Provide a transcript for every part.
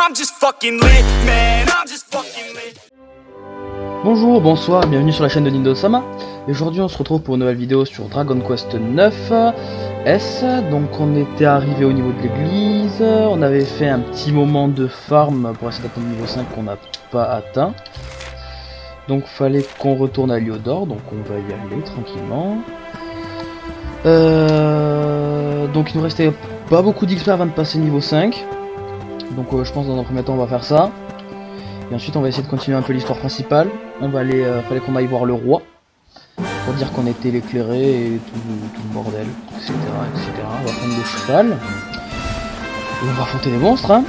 I'm just fucking lit, man, I'm just fucking lit. Bonjour, bonsoir, bienvenue sur la chaîne de Nindo-sama. Et aujourd'hui on se retrouve pour une nouvelle vidéo sur Dragon Quest 9 S. Donc on était arrivé au niveau de l'église, on avait fait un petit moment de farm pour essayer d'atteindre le niveau 5 qu'on n'a pas atteint. Donc fallait qu'on retourne à Liodor, donc on va y aller tranquillement. Donc il nous restait pas beaucoup d'XP avant de passer niveau 5. Donc je pense dans un premier temps on va faire ça. Et ensuite on va essayer de continuer un peu l'histoire principale. On va aller, fallait qu'on aille voir le roi pour dire qu'on était l'éclairé et tout le bordel, etc., etc. On va prendre le cheval et on va affronter les monstres, hein. De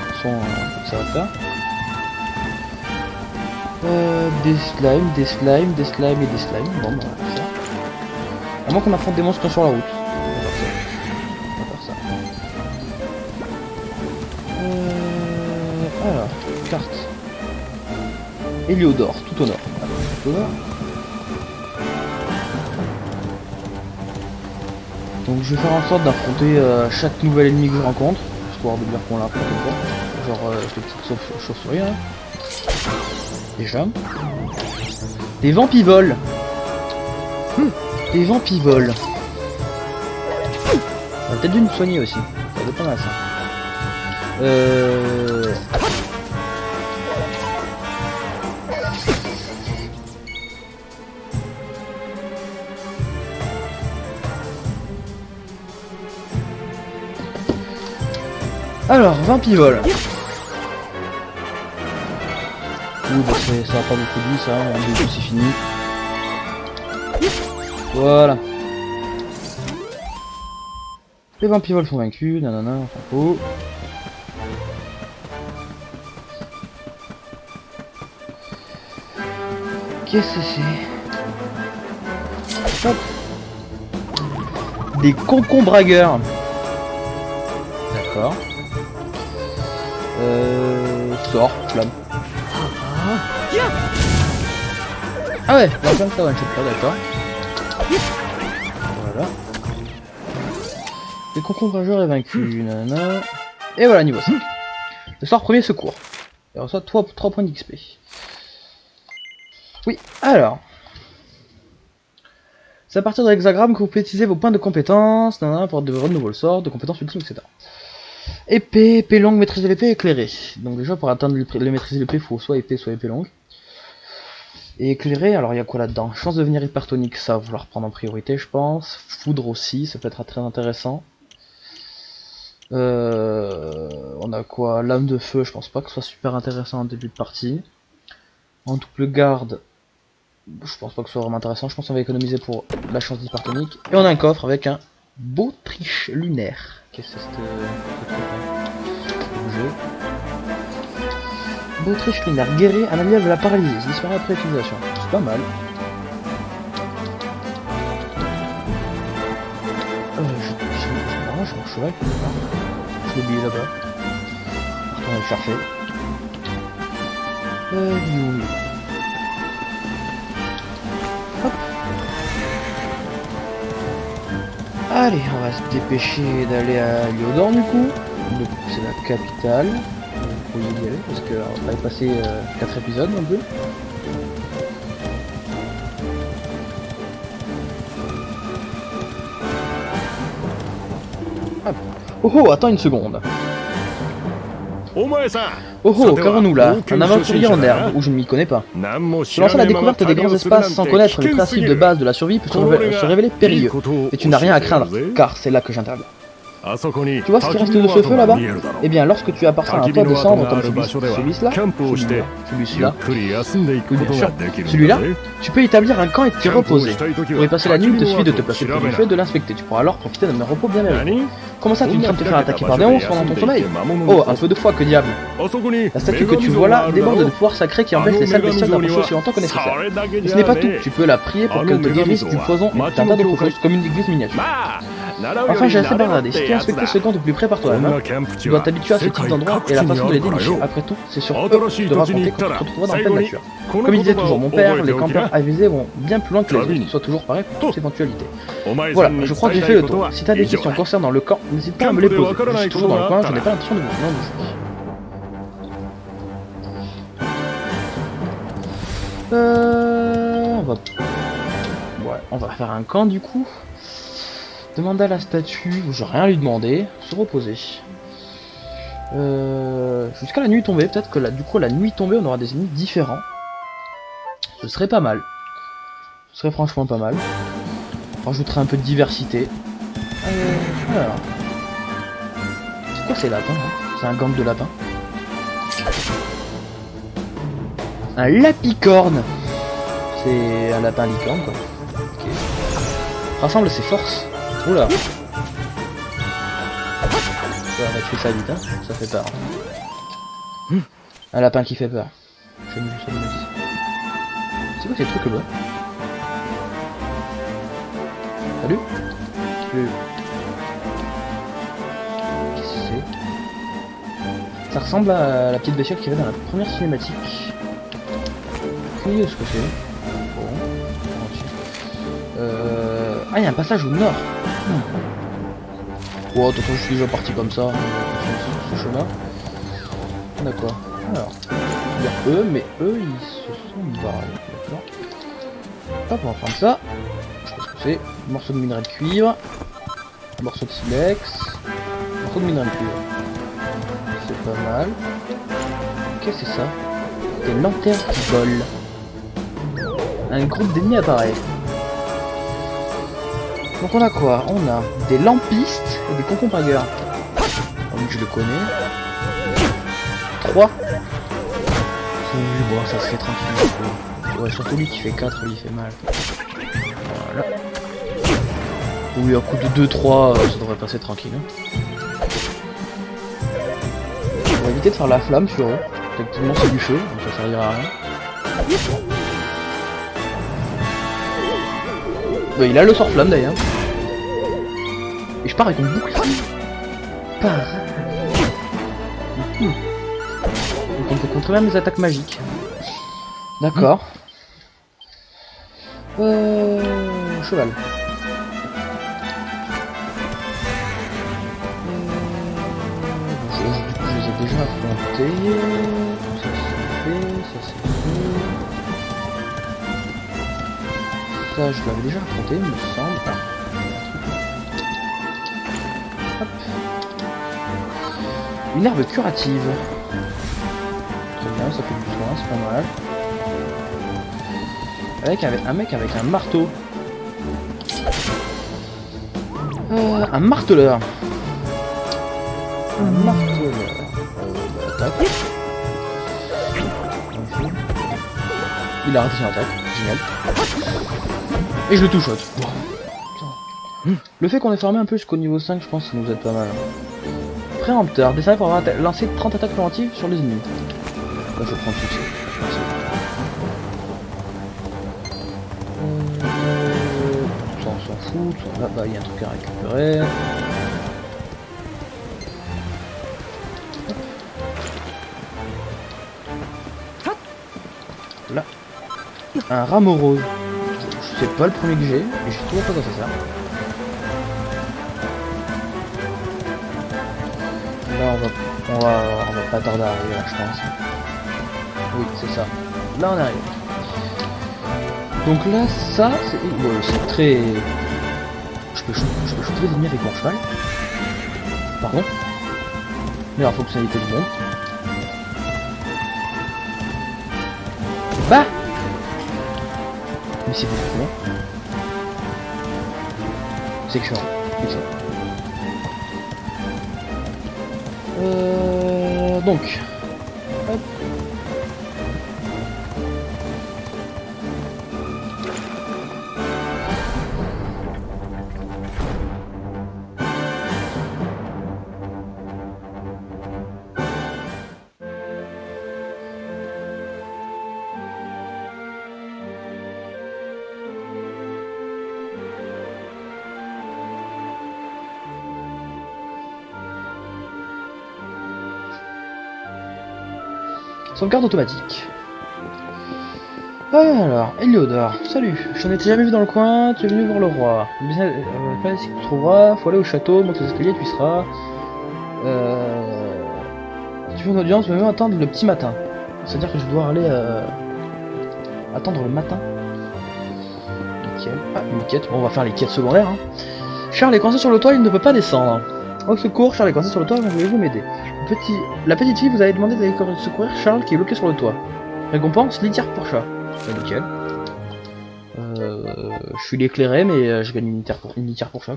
toute façon, ça va faire. Des slimes et des slimes. Bon, bah, on va faire ça. À moins qu'on affronte des monstres sur la route. On va faire ça. Alors, carte. Héliodor, tout au nord. Alors, tout au nord. Donc je vais faire en sorte d'affronter chaque nouvel ennemi que je rencontre, histoire de dire qu'on l'affronte quoi. Genre ces petites chauves-souris là. Déjà. Des vampivoles. Des vampivoles. On va peut-être dû nous soigner aussi. Ça dépend de ça. Alors, vampivole. Ouh, bah ça va pas beaucoup de vie ça, c'est fini. Voilà. Les vampivoles sont vaincus, nanana, on s'en fout. Qu'est-ce que c'est? Hop. Des concombragueurs. D'accord. Sort, flamme. Ah ouais, la flamme ça one shot pas, d'accord. Voilà. Le concombrageur est vaincu, nanana. Et voilà, niveau 5. Le sort premier secours. Et on reçoit 3 points d'XP. Oui, alors. C'est à partir de l'hexagramme que vous pouvez utiliser vos points de compétences, nanana, pour de renouveler le sort, de compétences ultimes, etc. Épée, épée longue, maîtrise de l'épée, éclairée. Donc déjà pour atteindre le maîtrise de l'épée, il faut soit épée longue. Et éclairée, alors il y a quoi là-dedans? Chance de devenir hypertonique, ça va vouloir prendre en priorité je pense. Foudre aussi, ça peut être très intéressant. On a quoi? Lame de feu, je pense pas que ce soit super intéressant en début de partie. En double garde, je pense pas que ce soit vraiment intéressant, je pense qu'on va économiser pour la chance d'hypertonique. Et on a un coffre avec un beau triche lunaire. Qu'est-ce que c'est ce truc là? Beautriche lunaire, guérit un allié de la paralysie, disparaît après utilisation. C'est pas mal. Je mon cheval quelque part. Je l'ai oublié là-bas. On va le chercher. Hop. Allez, on va se dépêcher d'aller à Liodor du coup. Donc c'est la capitale. Faut y aller parce qu'on va y passer 4 épisodes un peu. Hop. Oh oh, attends une seconde. Oh oh, qu'avons-nous là? Un aventurier en herbe, où je ne m'y connais pas. Se lancer à la découverte des grands espaces sans connaître les principes de base de la survie peut se révéler périlleux. Et tu n'as rien à craindre, car c'est là que j'interviens. Tu vois ce qui reste de ce feu là-bas? Eh bien, lorsque tu aperçois un toit de cendres comme celui-là, tu peux établir un camp et t'y reposer. Pour y passer la nuit, il te suffit de te placer près du feu et de l'inspecter. Tu pourras alors profiter d'un repos bien mérité. Comment ça, tu ne crains de te faire attaquer par des monstres pendant ton sommeil? Oh, un peu de foi, que diable! La statue que tu vois là déborde de pouvoirs sacrés qui empêchent les sales bestioles d'approcher aussi longtemps que nécessaire. Et ce n'est pas tout, tu peux la prier pour qu'elle te guérisse du poison et d'un tas d'autres choses, comme une église miniature. Enfin, j'ai assez baradé. Si tu as inspecté ce camp de plus près par toi-même, hein, tu dois t'habituer à ce type d'endroit et à la façon de les dénicher. Après tout, c'est sur eux de raconter quand tu te retrouveras dans pleine nature. Comme il disait toujours mon père, les campeurs avisés vont bien plus loin que les autres, soit toujours pareil pour toute éventualité. Voilà, je crois que j'ai fait le tour. Si tu as des questions concernant le camp, n'hésite pas à me les poser. Je suis toujours dans le coin, je n'ai pas l'intention de vous On va faire un camp du coup. Demander à la statue, je vais rien lui demander, se reposer. Jusqu'à la nuit tombée, peut-être que du coup la nuit tombée on aura des ennemis différents. Ce serait pas mal. Ce serait franchement pas mal. On rajouterait un peu de diversité. Alors. C'est quoi ces lapins hein? C'est un gang de lapins. Un lapicorne. C'est un lapin licorne quoi. Ok. Rassemble ses forces. Oula. On va tuer ça vite hein. Ça fait peur. Un lapin qui fait peur. J'aime vu ça de aussi. C'est quoi ces trucs là-bas? Salut. Qu'est-ce que c'est? Ça ressemble à la petite bestiole qui avait dans la première cinématique. Oui, ce que c'est. Bon. Ah, il y a un passage au nord. Oh, de toute façon, je suis déjà parti comme ça. Ce chemin. D'accord. Alors. Il y a eux, mais eux, ils se sont barrés. D'accord. Hop, on va prendre ça. Je sais pas ce que c'est. Morceau de minerai de cuivre. Morceau de silex. Morceau de minerai de cuivre. C'est pas mal. Qu'est-ce que c'est ça? Des lanternes qui volent. Un groupe d'ennemis apparaît. Donc on a quoi? On a des lampistes et des concompagueurs. Oh, je le connais. 3. Oui, bon, ça se fait tranquille. Ouais, surtout lui qui fait 4, lui il fait mal. Voilà. Oui, à coup de 2-3, ça devrait passer tranquille. On va éviter de faire la flamme sur eux. Effectivement, c'est du feu, donc ça servira à rien. Il a le sort flamme d'ailleurs. Et je pars avec une boucle. Donc on peut contrôler mes attaques magiques. D'accord. Cheval. Du coup je les ai déjà affrontés. Ça c'est fait, ça c'est fait. Ça je l'avais déjà affronté, il me semble. Hop. Une herbe curative. Très bien, ça fait du soin, c'est pas mal. Avec un mec avec un marteau. Un marteleur. Un marteleur. Attaque. Il a raté son attaque, génial. Et je le touche. Le fait qu'on ait formé un peu jusqu'au niveau 5, je pense que ça nous aide pas mal. Préempteur, décidé pour avoir lancé 30 attaques préventives sur les ennemis. Là, je prends le succès. Ça on s'en fout. Là-bas, il y a un truc à récupérer. Là. Un rameau rose. Je sais pas le premier que j'ai, mais je sais toujours pas quoi ça sert. Là on va pas tarder à arriver là, je pense. Oui, c'est ça. Là on arrive. Donc là, ça, c'est très... Je peux shooter les ennemis avec mon cheval. Pardon. Meilleure fonctionnalité du monde. Bah. Mais c'est beaucoup long. C'est excellent. Donc. Hop. Sauvegarde automatique. Alors, Héliodore, salut, je t'en étais jamais vu dans le coin, tu es venu voir le roi. Si tu trouveras, faut aller au château, monte les escaliers, tu y seras. Si tu veux une audience, même attendre le petit matin. C'est-à-dire que je dois aller Attendre le matin. Nickel. Ah, une quête. Bon, on va faire les quêtes secondaires. Hein. Charles est coincé sur le toit, il ne peut pas descendre. Au secours, Charles est coincé sur le toit, voulez-vous m'aider? La petite fille vous avait demandé d'aller secourir Charles qui est bloqué sur le toit. Récompense, litière pour chat. Ouais, nickel. Je suis l'éclairé, mais je gagne une litière pour chat.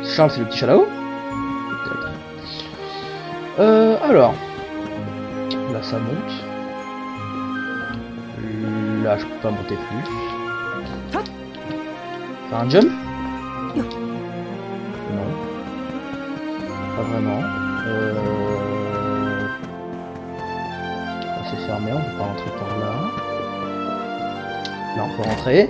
Charles, c'est le petit chat là-haut? Alors. Là, ça monte. Là, je peux pas monter plus. Faire un jump? Non. Pas vraiment. C'est fermé, on peut pas rentrer par là. Là, on peut rentrer.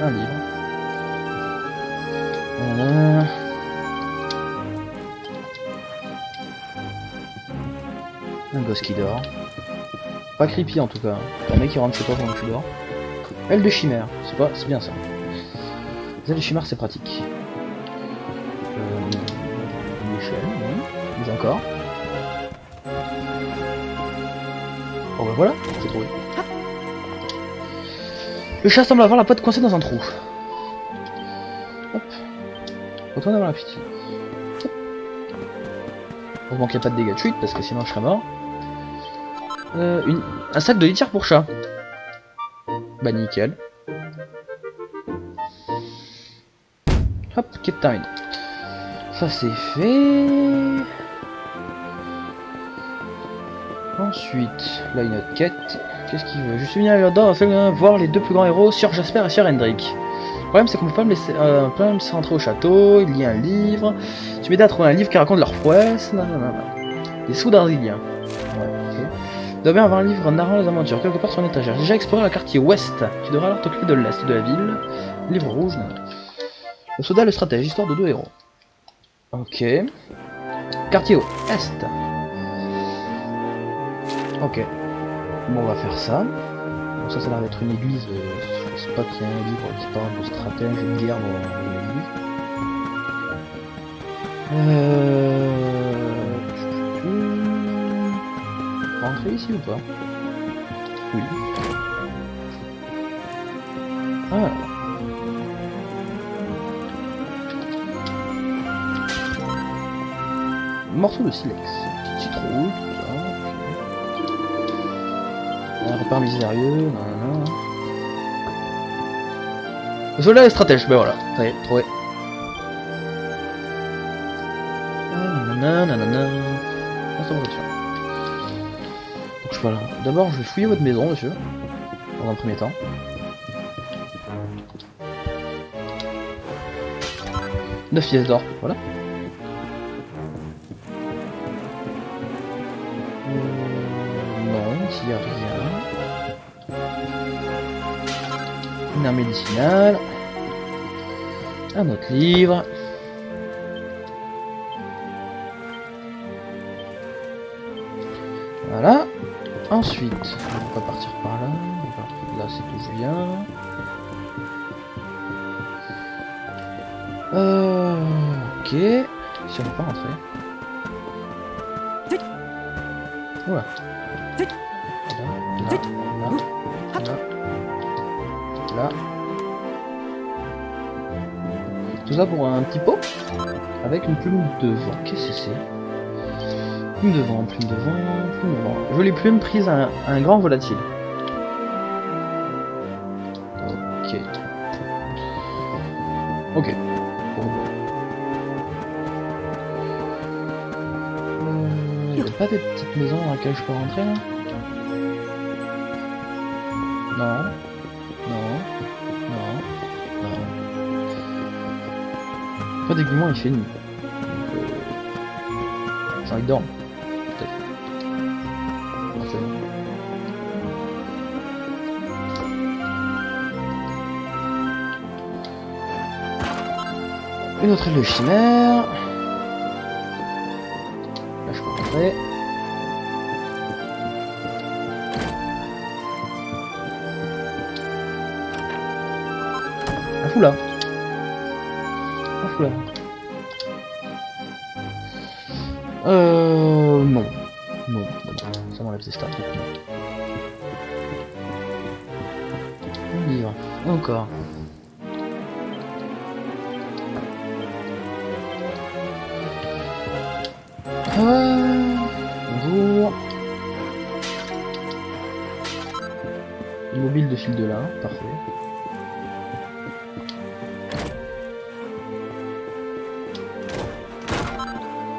Un livre. Un gosse qui dort. Pas creepy en tout cas. Un mec qui rentre chez toi pendant que tu dors. Aile de chimère, c'est bien ça. Les ailes de chimère c'est pratique. Une échelle, oui. Mais encore. Bon bah voilà, c'est trouvé. Le chat semble avoir la patte coincée dans un trou. Hop. Retourne avoir la petite. Hop. Heureusement qu'il n'y a pas de dégâts de chute parce que sinon je serais mort. Un sac de litière pour chat. Bah nickel. Hop, quête time. Ça c'est fait. Ensuite, là une autre quête. Qu'est-ce qu'il veut? Je suis venu là-dedans voir les deux plus grands héros, Sir Jasper et Sir Hendrik. Le problème c'est qu'on peut pas me laisser rentrer au château, il y a un livre. Tu m'aides à trouver un livre qui raconte leur prouesse. Non. Les sous d'Arzilien. Ouais, ok. Tu dois bien avoir un livre narrant les aventures, quelque part sur une étagère. J'ai déjà exploré le quartier ouest. Tu devrais alors t'occuper de l'est de la ville. Livre rouge. Non. Le soldat et le stratège, histoire de deux héros. Ok. Quartier est. Ok. Bon, on va faire ça. Donc ça a l'air d'être une église. Je pense pas qu'il y ait un livre qui parle de stratège et de guerre dans l'église. On va rentrer ici ou pas? Oui. Ah. Morceau de silex. Petite citrouille, tout ça. Un repère mystérieux, non. Le soldat est stratège, ben voilà, ça y est, trouvé. Nanana. Donc voilà. D'abord, je vais fouiller votre maison, monsieur. Dans un premier temps. Neuf pièces d'or, voilà. Non, ici y a rien. Une arme médicinale. Un autre livre. Voilà. Ensuite, on va partir par là. Là, c'est d'où je viens. Ok. Si on peut pas rentrer. Voilà. Là. Tout ça pour un petit pot avec une plume de vent. Qu'est-ce que c'est? Plume de vent, plume de vent, plume de vent. Jolie plume prise à un grand volatile. Ok. Ok. Y'a pas des petites maisons dans lesquelles je peux rentrer là? Non. Pas d'aiguillement il fait nuit. J'ai envie de dormir. Peut-être. Une autre île de chimère. Là je peux rentrer. Un foulard. Un foulard. Non. Non, ça m'enlève ses stats. On y va. Encore. Bonjour. Mobile de fil de là, parfait.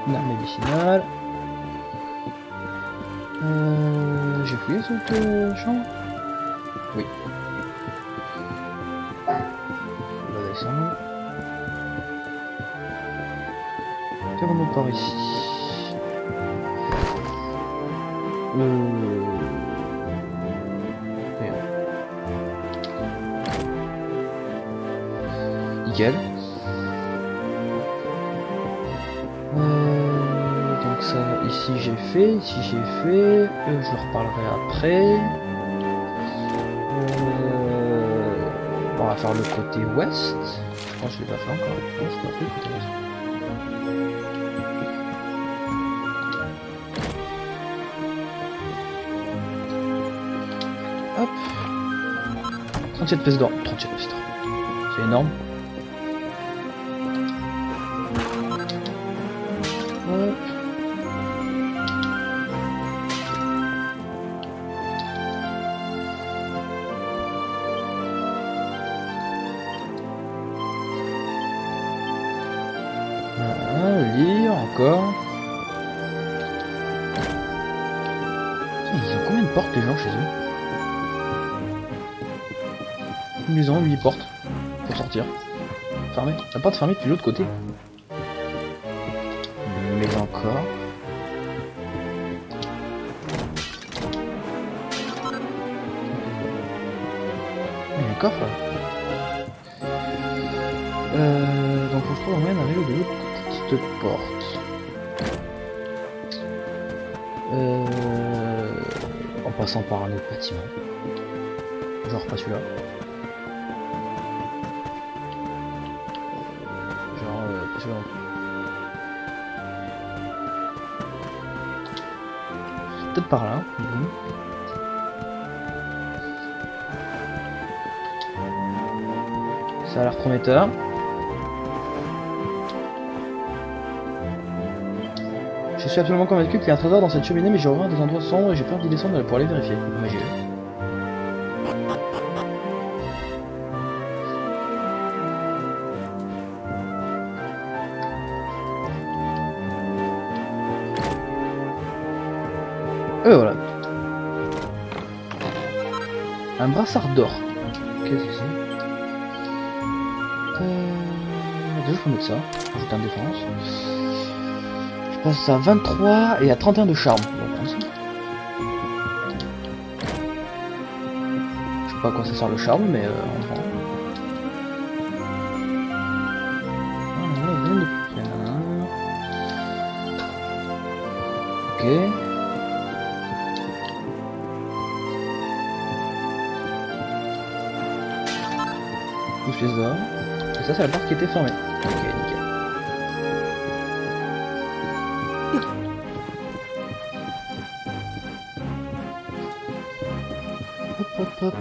Une arme médicinale. J'ai fouillé cette chambre? Oui. On va descendre. Qu'avons-nous par ici? Nickel. Donc ça, ici j'ai fait, je leur reparlerai après. On va faire le côté ouest. Je pense que je l'ai pas fait encore. Non, je l'ai pas fait le côté ouest. Hop. 37 pièces d'or. 37 pièces d'or. C'est énorme. Hop. Lire encore. Ils ont combien de portes les gens chez eux? Ils ont 8 portes pour sortir. Fermé. La porte fermée depuis l'autre côté. Mais encore. Il y a un coffre. Donc on se trouve en moyen d'arriver de l'autre côté de cette porte. En passant par un autre bâtiment. Genre pas celui-là. Genre pas celui-là. Peut-être par là, du coup. Ça a l'air prometteur. Je suis absolument convaincu qu'il y a un trésor dans cette cheminée, mais j'ai horreur des endroits sombres et j'ai peur d'y descendre pour aller vérifier. Mais j'y vais. Et voilà. Un brassard d'or. Qu'est-ce que c'est? Déjà, je peux mettre ça. Ajouter en défense. Je passe à 23 et à 31 de charme. Bon, je sais pas à quoi ça sert le charme, mais on prend. Ok. Touche les hommes. Et ça, c'est la porte qui était fermée. Ok, nickel. Hop, hop, hop.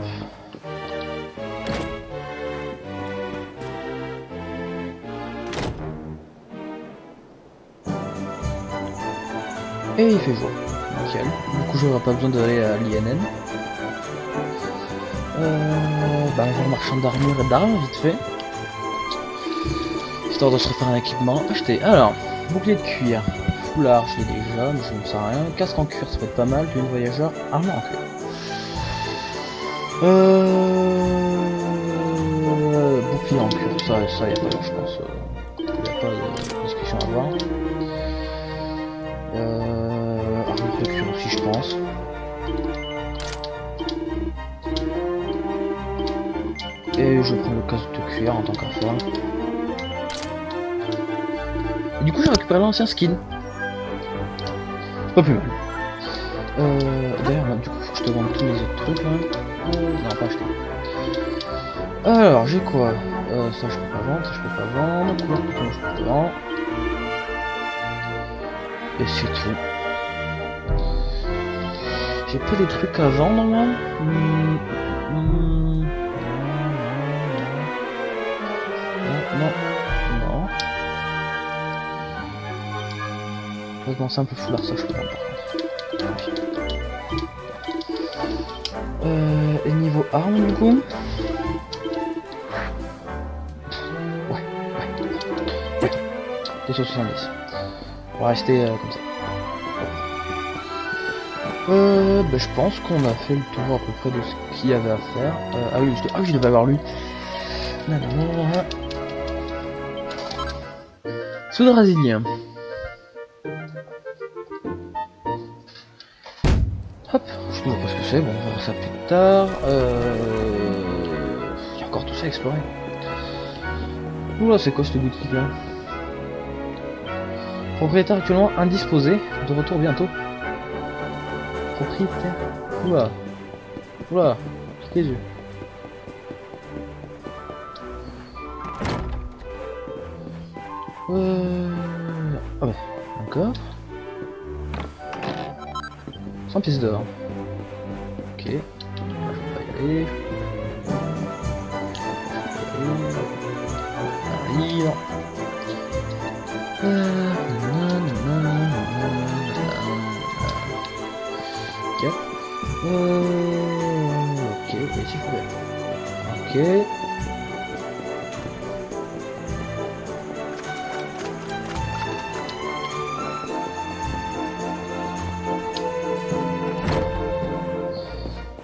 Et il fait jour. Nickel. Du coup, j'aurai pas besoin d'aller à l'INN. Bah, on va voir marchand d'armure et d'armes, vite fait. Histoire de se refaire un équipement. Acheter. Alors, bouclier de cuir. Foulard, je l'ai déjà, mais ça ne sert à rien. Casque en cuir, ça peut être pas mal. Tenue de voyageur. Armure en cuir. Bouclier en cuir. Ça y a pas, je pense. Y a pas de discussion à avoir. Armure de cuir aussi, je pense. Et je prends le casque de cuir en tant qu'affaire. Et du coup, j'ai récupéré l'ancien skin. Pas plus mal. D'ailleurs, du coup, faut que je te vende tous les autres trucs là. Non, pas acheter. Alors, j'ai quoi? Ça, je peux pas vendre, ça, je peux pas vendre. Couleur de je peux pas vendre. Et c'est tout. J'ai pas des trucs à vendre moi. Non. On va commencer un peu foulard, ça je peux vendre par contre. Et niveau armes du coup. Ouais. 270. On va rester comme ça. Je pense qu'on a fait le tour à peu près de ce qu'il y avait à faire. Ah oui, je devais avoir lu. Soude brésilien. Hop, je sais pas ce que c'est, bon, on va voir ça plus tard. Il y a encore tout ça à explorer. Oula, c'est quoi cette boutique là? Propriétaire actuellement indisposé, de retour bientôt. Propriétaire. Oula, quitte les yeux. Ah ouais, encore. 100 pièces d'or. Ok. Je vais pas y aller. Arrive. Ok. Ok, et si je pouvais. Ok.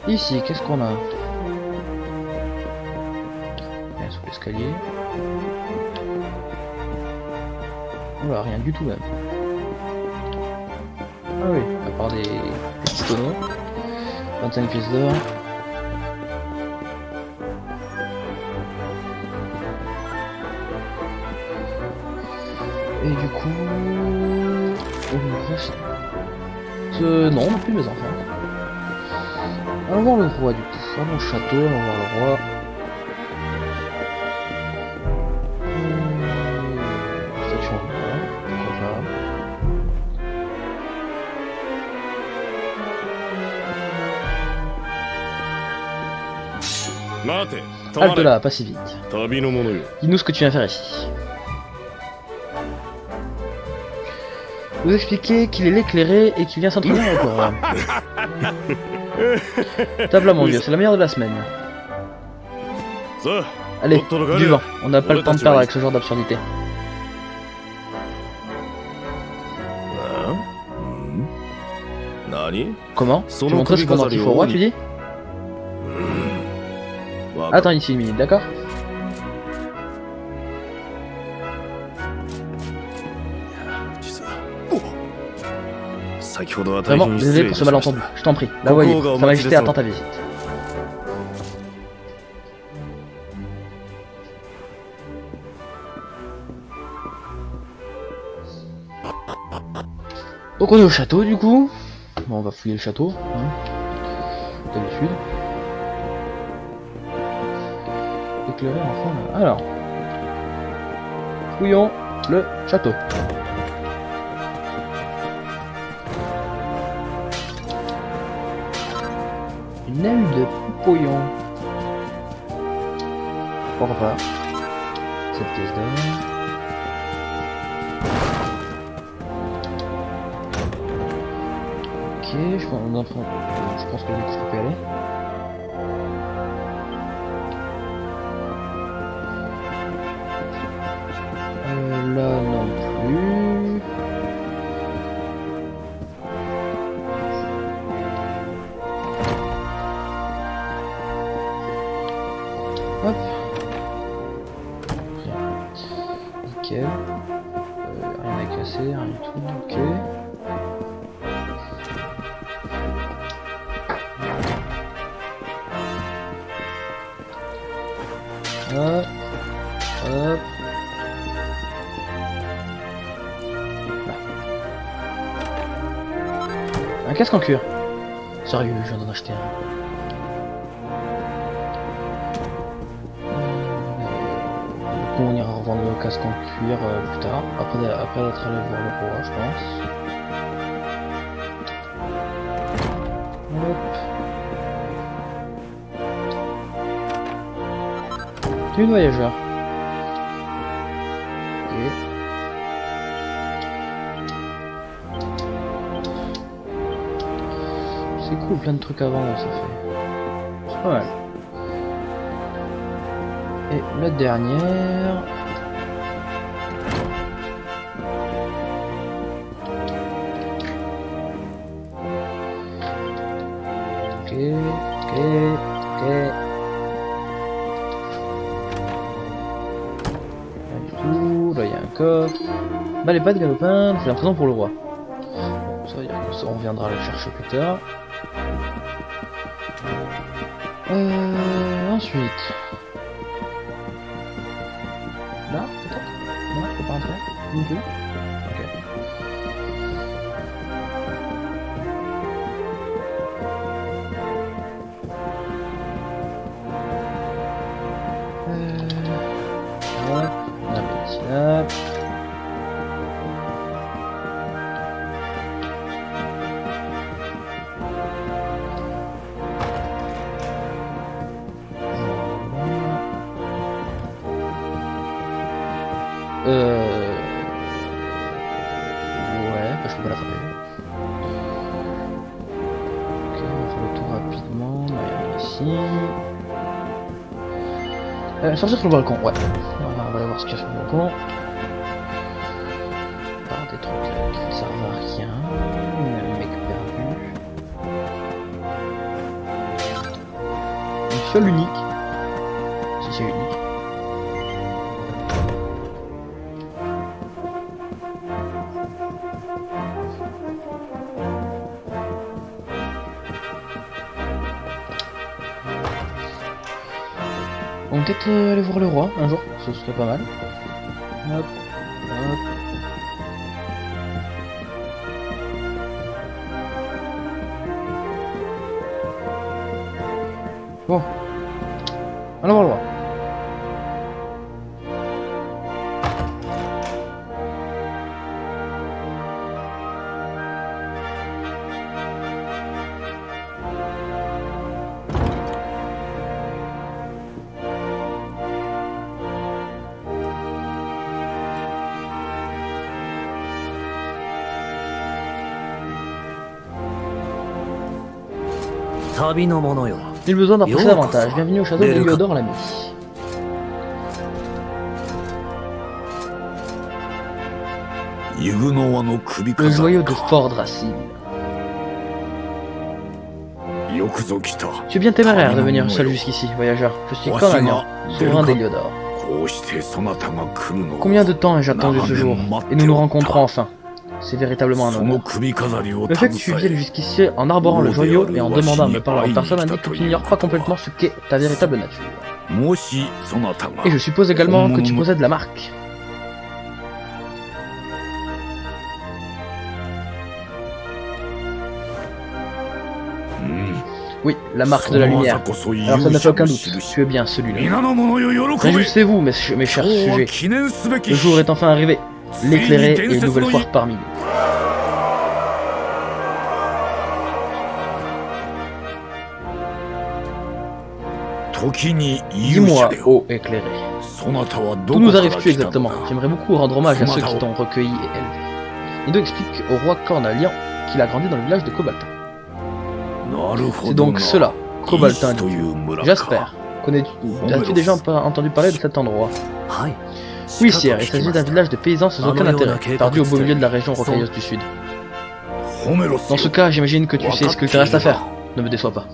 Ici, qu'est-ce qu'on a? Bien sous l'escalier. Oula, rien du tout même. Ah oui, à part des petits tonneaux. 25 pièces d'or. Et du coup... on reste... non, on n'a plus mes enfants. Allons voir le roi du coup. Allons au château, allons voir le roi. Station de roi, pourquoi pas. Halte là, pas si vite. Dis-nous ce que tu viens faire ici. Vous expliquez qu'il est l'éclairé et qu'il vient s'entraîner encore. Table à mon vieux, c'est la meilleure de la semaine. Allez, du vent, on n'a pas le temps de perdre avec ce genre d'absurdité. Comment? Tu montres ce pendentif au roi, tu dis? Attends ici une minute, d'accord? Vraiment, désolé pour ce malentendu, je t'en prie. La voyez, Sa Majesté attend ta visite. Donc on est au château du coup. Bon, on va fouiller le château, hein, d'habitude. Éclairer enfin. Alors, fouillons le château. Une aile de Poupoyon. Pourquoi pas? Cette pièce d'or. Ok, je pense que du coup je peux y aller. Là non plus. Hop. Nickel. Rien à casser, rien du tout. Ok. Hop. Hop. Là. Un casque en cuir. Sérieux, je viens d'en acheter un. On ira revendre le casque en cuir plus tard, après être allé voir le roi, je pense. Bienvenue voyageur. Ok. C'est cool, plein de trucs à vendre, ça fait. C'est pas mal. Et la dernière. Ok. Rien du tout, là il y a un coffre. Bah les pattes galopin, c'est un présent pour le roi. Bon, ça veut dire que ça on viendra le chercher plus tard. Ensuite. Là, peut-être? Non, faut pas rentrer? Non plus? Ok. Hop, on a mis ici là. Ouais, bah je peux pas l'attraper. Ok, on va faire le tour rapidement. On va rien ici. Sortir sur le balcon, ouais. On va aller voir ce qu'il y a sur le balcon. Par des trucs là qui ne servent à rien. Il y a un mec perdu. Une seule unique. Si c'est unique. On va peut-être aller voir le roi un jour, ce serait pas mal. Hop, hop. Bon. Allons voir le roi. Nul besoin d'en pousser davantage. Bienvenue au château de Heliodor l'ami. Le joyau de Fort Dracil. Tu es bien téméraire de venir seul jusqu'ici, voyageur. Je suis Cornelian, souverain d'Heliodor. Combien de temps ai-je attendu ce jour? Et nous nous rencontrons enfin. C'est véritablement un honneur. Le fait que tu viennes jusqu'ici en arborant le joyau et en demandant à me parler en personne indique que tu n'ignores pas complètement ce qu'est ta véritable nature. Et je suppose également que tu possèdes la marque. Oui, la marque de la lumière. Alors ça ne fait aucun doute, tu es bien celui-là. Réjouissez-vous, mes chers sujets. Le jour est enfin arrivé. L'éclairé est une nouvelle fois parmi nous. Dis-moi, ô éclairé, d'où nous arrives-tu exactement? J'aimerais beaucoup rendre hommage à ceux qui t'ont recueilli et élevé. Ido explique au roi Cornelian qu'il a grandi dans le village de Cobaltin. C'est donc cela, Cobaltin, dit. J'espère. As-tu déjà entendu parler de cet endroit? Oui, sire, il s'agit d'un village de paysans sans aucun intérêt, perdu au beau milieu de la région rocailleuse du sud. Dans ce cas, j'imagine que tu sais ce qu'il te reste à faire. Ne me déçois pas.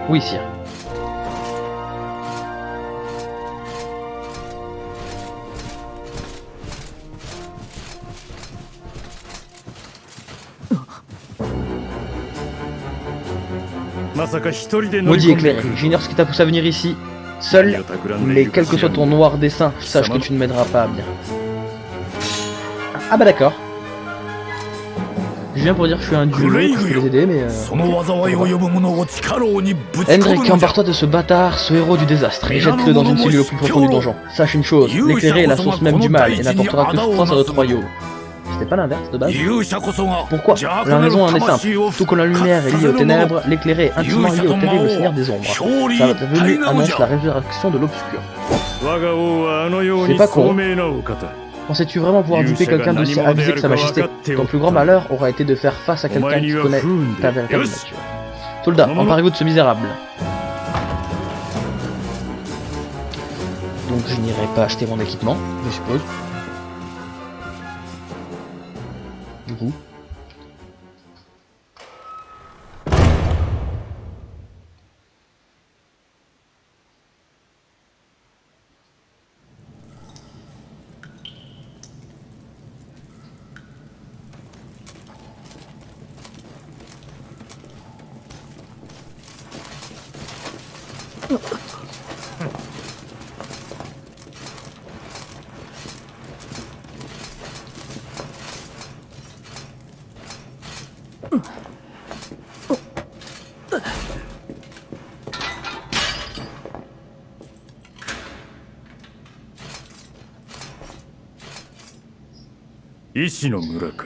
Oui, sire. Maudit éclairé, j'ignore ce qui t'a poussé à venir ici. Seul, mais quel que soit ton noir dessein, sache que tu ne m'aideras pas bien. Ah bah d'accord. Je viens pour dire que je suis un dieu, que je peux les aider, mais Hendrik, empare-toi de ce bâtard, ce héros du désastre, et jette-le dans une cellule au plus profond du donjon. Sache une chose, l'éclairé est la source même du mal, et n'apportera que souffrance à notre royaume. c'était pas l'inverse de base. 勇者こそが Pourquoi? 邪悪 La なる raison en est 魂を simple. Tout comme la lumière est liée aux ténèbres, l'éclairé est intimement lié au terrible Seigneur des Ombres. Sa venue annonce la résurrection de l'obscur. C'est pas con. Pensais-tu vraiment pouvoir duper quelqu'un d'aussi avisé que sa majesté? Ton plus grand malheur aura été de faire face à quelqu'un qui connaît ta véritable nature. Soldat, emparez-vous de ce misérable. Donc je n'irai pas acheter mon équipement, je suppose. Du coup.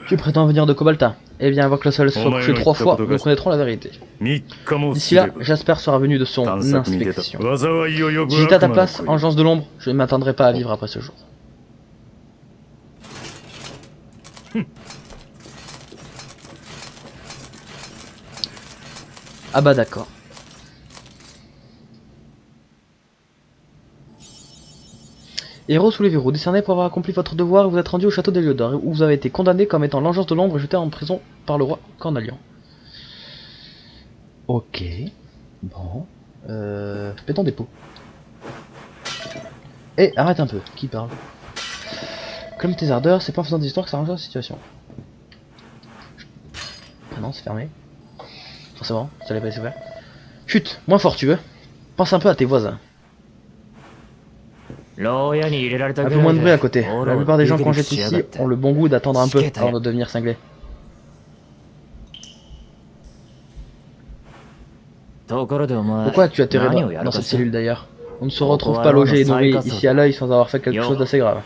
Tu prétends venir de Kobalta? Eh bien, avant que le soleil soit couché 3 fois, nous connaîtrons la vérité. D'ici là, Jasper sera venu de son inspection. Si j'étais à ta place, Engeance de l'ombre, je ne m'attendrai pas à vivre après ce jour. Ah bah d'accord. Héros sous les verrous, décerné pour avoir accompli votre devoir, vous êtes rendu au château d'Héliodor, où vous avez été condamné comme étant l'Engeance de l'ombre et jeté en prison par le roi Cornelian. Ok. Bon. Pétons des pots. Eh, arrête un peu. Qui parle? Comme tes ardeurs, c'est pas en faisant des histoires que ça arrange la situation. Ah non, c'est fermé. Forcément, ça allait pas laisser ouvert. Chut, moins fort tu veux. Pense un peu à tes voisins. Un peu moins de bruit à côté. La plupart des gens qu'on jette ici ont le bon goût d'attendre un peu avant de devenir cinglés. Pourquoi as-tu atterri dans cette cellule d'ailleurs? On ne se retrouve pas logé et nourri ici à l'œil sans avoir fait quelque chose d'assez grave.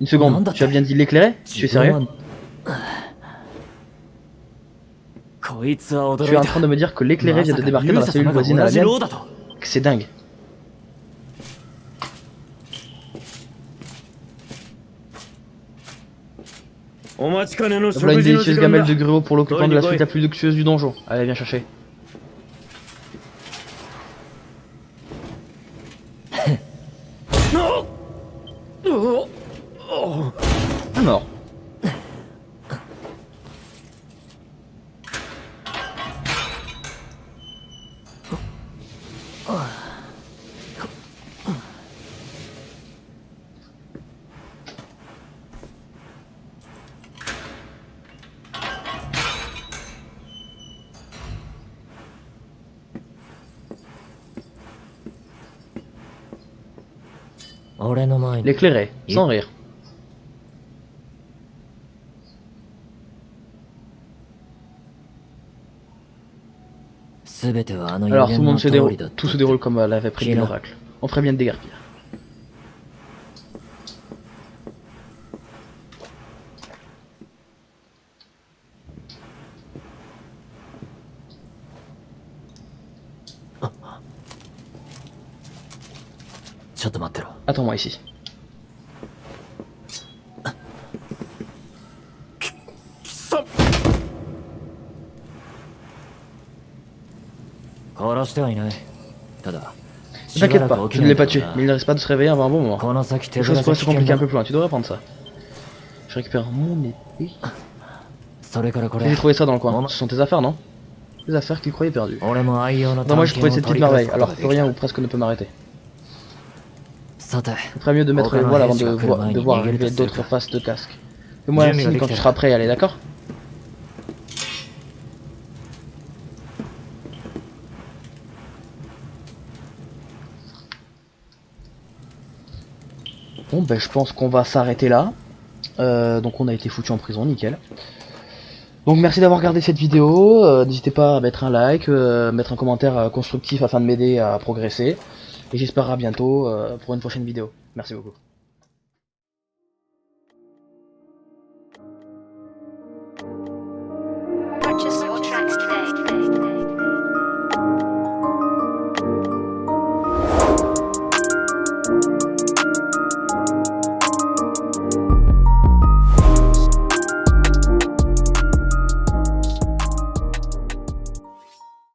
Une seconde, tu as bien dit l'éclairé? Tu es sérieux? Tu es en train de me dire que l'éclairé vient de débarquer dans la cellule voisine à la mienne? C'est dingue. Voilà une délicieuse gamelle de gruau pour l'occupant de la suite la plus luxueuse du donjon. Allez, viens chercher. Un mort. L'éclairer, sans rire. Alors tout se déroule comme l'avait prédit l'oracle. On ferait bien de déguerpir. Attends-moi ici. Ne t'inquiète pas, je ne l'ai pas tué, mais il ne risque pas de se réveiller avant un bon moment. Les choses pourraient se compliquer un peu plus loin, tu devrais prendre ça. Je récupère mon épée. J'ai trouvé ça dans le coin. Ce sont tes affaires, non? Des affaires qu'il croyait perdues. Non, moi j'ai trouvé cette petite merveille, alors plus rien ou presque ne peut m'arrêter. Il ferait mieux de mettre les voiles avant de voir arriver d'autres faces de casque. Fais-moi un signe quand tu seras prêt, allez, d'accord? Bon, ben je pense qu'on va s'arrêter là. Donc on a été foutu en prison, nickel. Donc merci d'avoir regardé cette vidéo. N'hésitez pas à mettre un like, mettre un commentaire constructif afin de m'aider à progresser. Et j'espère à bientôt pour une prochaine vidéo. Merci beaucoup.